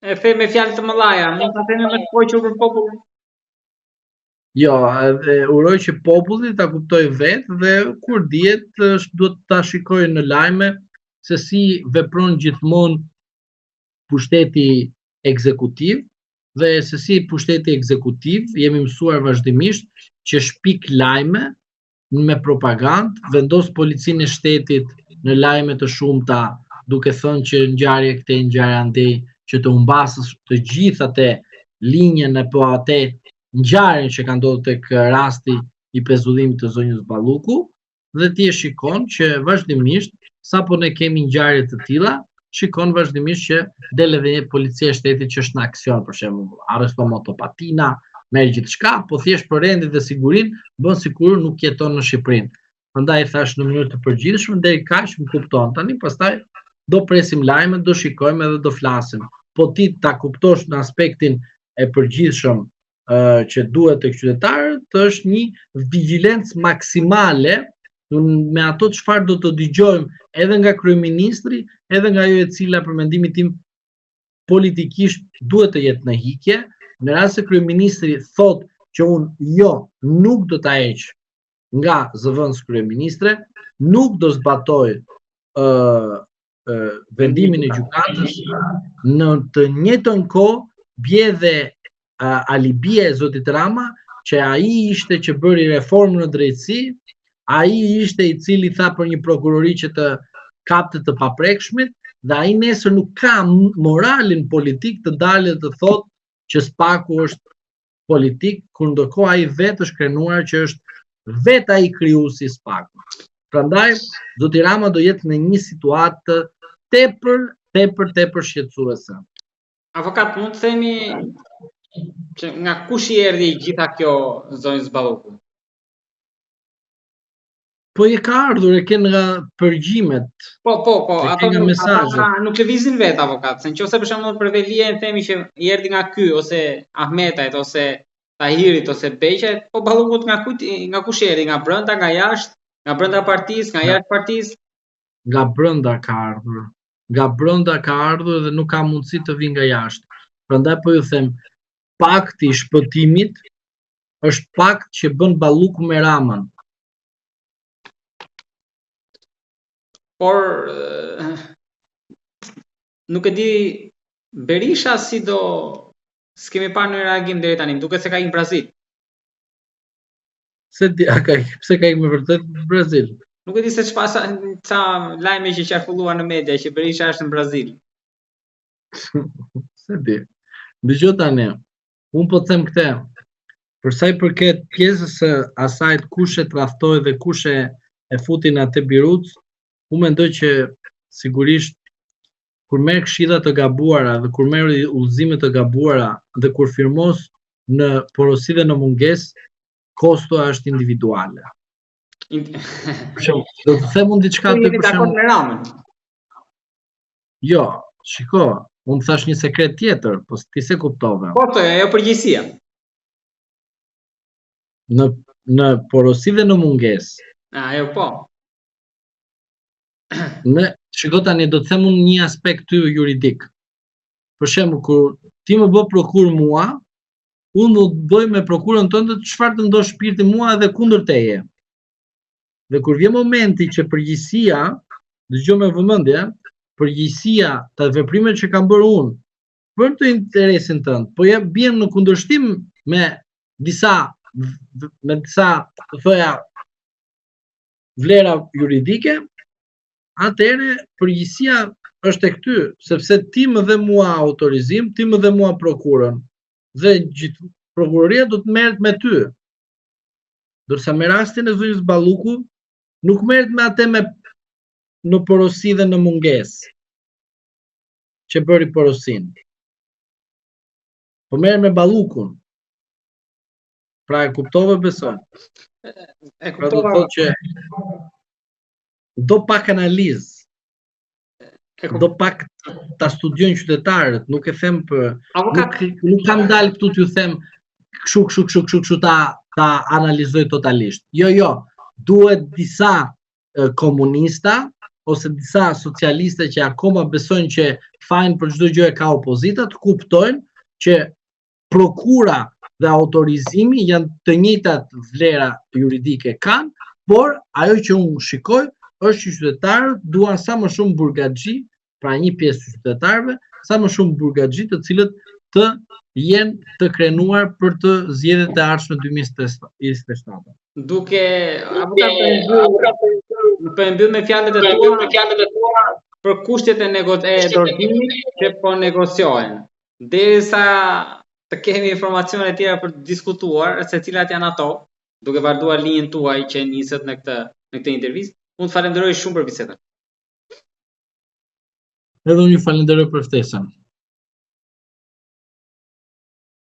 e the me fjalë të mëdha, mund ta themi me shpoqur për popullin. Jo, uroj që populli ta kuptoj vetë dhe kur dihet duhet ta shikojë në lajme se si vepron gjithmonë pushteti ekzekutiv dhe se si pushteti ekzekutiv jemi mësuar vazhdimisht që shpik lajme me propagandë, vendos policinë e shtetit në lajme të shumta, duke thënë që ngjarje këtej, ngjarje andej, që të humbasës të gjitha te linjën apo atë ngjarjen që ka ndodhur tek rasti i pezullimit të zonjës Balluku, dhe ti e shikon që vazhdimisht sapo ne kemi ngjarje të tilla, shikon vazhdimisht që del edhe një policia e shtetit që është në aksion, për shembull, arreston motopatina, merr gjithçka, po thjesht për rendin dhe sigurinë bën sikur nuk jeton në Shqipërinë. Prandaj thash në mënyrë të përgjithshme deri kaq më kupton. Tani pastaj do presim lajmet, do shikojmë edhe do flasim. Po ti ta kuptosh në aspektin e përgjithshëm që duhet tek qytetarët, është një vigjilencë maksimale me ato çfarë do të dëgjojmë edhe nga kryeministri, edhe nga ajo e cila për mendimin tim politikisht duhet të jetë në hiqje. Në rast se kryeministri thotë që unë nuk do ta heq nga zëvendës kryeministre, nuk do zbatoj vendimin e gjykatës, në të njëjtën kohë bie dhe alibia e zotit Rama që ai ishte që bëri reformë në drejtësi, ai ishte i cili tha për një prokurori që të kapte të paprekshmit, dhe ai nesër nuk ka moralin politik të dalë të thotë që Spaku është politik, kur ndërkohë ai vetë është krenuar që është vetë ai krijuesi i Spakut. Prandaj zoti Rama do jetë në një situatë tepër shqetësuese. Avokat, mund të themi që nga kush i erdhi gjitha kjo zonjës Balluku? Po e ka ardhur, e ke nga përgjimet. Po, ato nuk lëvizin vetë, avokat, se nëse për shembull për Velien themi që i erdhi nga ky ose Ahmetajt ose Tahirit ose Beqajt, po Ballukut nga kush i erdhi? Nga brenda, nga jashtë, nga brenda partisë, nga jashtë partisë? Nga brenda ka ardhur. Nga brenda ka ardhur dhe nuk ka mundësi të vinë nga jashtë. Prandaj po ju them, pakti i shpëtimit është pakt që bën Balluku me Ramën. Por nuk e di Berisha si do, s'kemi parë në reagim deri tani, duket se ka ikur në Brazil. Pse ka ikur me vërtet në Brazil? Nuk e di se ça lajme që qarkulluan në media që Berisha është në Brazil. Se di. Dëgjoj tani, unë po të them këtë, për sa i përket pjesës së asaj kush e tradhtoi dhe kush e futi në atë biruc, unë mendoj që sigurisht kur merr këshilla të gabuara dhe kur merr udhëzime të gabuara dhe kur firmos në porosi dhe në mungesë, kostoja është individuale. Do të them unë diçka të përshëm. Jo, shiko, unë thash një sekret tjetër, po ti se kuptove. Po, ajo përgjegjësia. Në porosi dhe në mungesë. Ajo po. Shiko tani, do të them unë një aspekt të juridik. Për shembull, kur ti më bë prokur mua, unë do të bëj me prokurën tënde çfarë të ndosh shpirti mua edhe kundër teje. Dhe kur vjen momenti që përgjegjësia, dëgjoj me vëmendje, përgjegjësia të veprimeve që kam bërë unë për të interesin tënd, po ja bien në kundërshtim me disa të thoja vlera juridike, atëherë përgjegjësia është tek ty, sepse ti më dhe mua autorizim, ti më dhe mua prokurën, dhe gjithë prokuroria do të merret me ty. Dorsa me rastin e zonjës Balluku, nuk merret me atë në porosi dhe në mungesë që bëri porosin. Po merret me Ballukun. Pra e kuptove, besoj. E kuptova. Pra do të thotë që do pak analizë. Do pak ta studiojnë qytetarët, nuk e them për nuk kam dalë këtu t'ju them kështu ta analizoj totalisht. Jo, duhet disa komunista ose disa socialiste që akoma besojnë që fajin për çdo gjë e ka opozita, të kuptojnë që prokura dhe autorizimi janë të njëjtat vlera juridike kanë, por ajo që unë shikoj është që qytetarët duan sa më shumë burgaxhi, pra një pjesë të qytetarëve, sa më shumë burgaxhi të cilët të jenë të krenuar për të zgjedhjet e ardhshme 2027. Duke për mbyll me fjalët e tua për kushtet e dorëzimit që po negociohen. Derisa të kemi informacione të tjera për të diskutuar se cilat janë ato, duke vazhduar linjën tuaj që nisët në këtë intervistë, unë të falenderoj shumë për bisedën. Edhe unë ju falenderoj për ftesën.